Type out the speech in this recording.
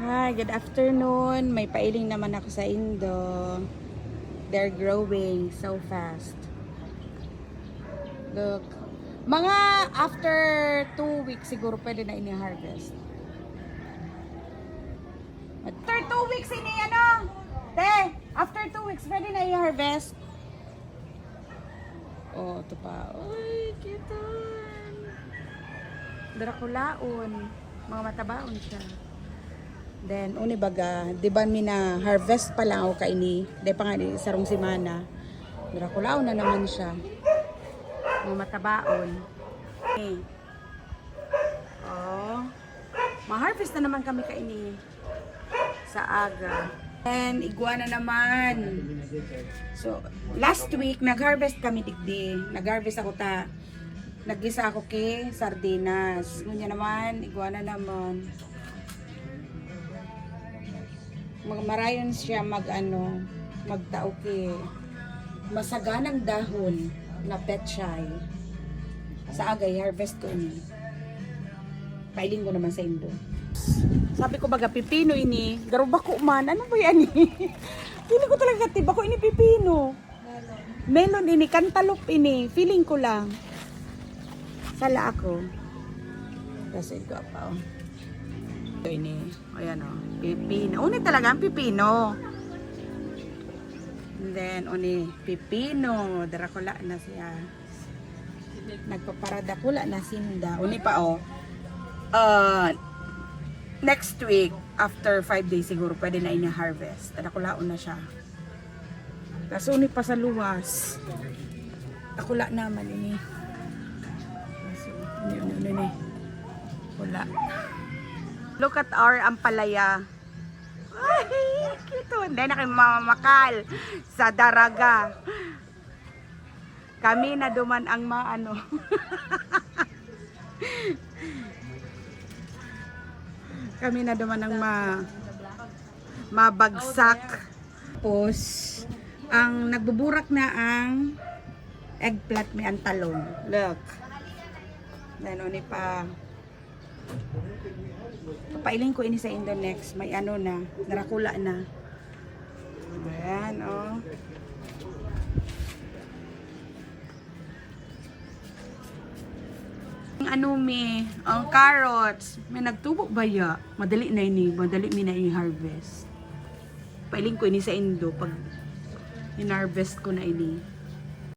Hi, good afternoon. May pailing naman ako sa Indo. They're growing so fast. Look. Mga after 2 weeks siguro pwede na ini-harvest. After 2 weeks Te, after 2 weeks pwede na i-harvest. Oh, ito pa. Uy, cute. Drakulaon. Mga matabaon siya. Then, uni baga, di ba mina harvest pa lang ako kaini. Di pa nga sarong simana. Drakulaon na naman siya. Mga matabaon. Okay. Oh. Ma-harvest na naman kami kaini. Sa aga. And iguana naman. So, last week, nag-harvest kami digdi. Nag-harvest ako Nag-gisa ako kay sardinas. Ngunya naman, iguana naman. Marayon siya magtauke. Masaganang dahon na petchay. Sa agay, harvest ko ini. Pailing ko naman sa Indo. Sabi ko baga, pipino ini. Garuba ko man. Ano ba yan Feeling ko talaga tiba ko ini pipino. Melon ini, cantaloupe ini. Feeling ko lang. Sala ako. Kasi ito pa Ito ini. Ayan pipino. Uni talaga ang pipino. And then, pipino. Darakula na siya. Nagpaparadakula na sinda. Uni pa next week, after 5 days siguro, pwede na ina-harvest. Darakulaon na siya. Kaso uni pa sa luwas. Dakula naman ini. Kaso, ini. Wala. Look at our ampalaya. Ay, cute. Hindi na kayo mamamakal sa daraga. Kami na duman ang Kami na duman ang mabagsak. Tapos, ang nagbuburak na ang eggplant may ang talong. Look. Then, pa. Papailing ko ini sa Indo next. May narakula na. Ayan, ang carrots. May nagtubo ba ya? Madali mi na i-harvest. Pailing ko ini sa Indo pag in-harvest ko na ini.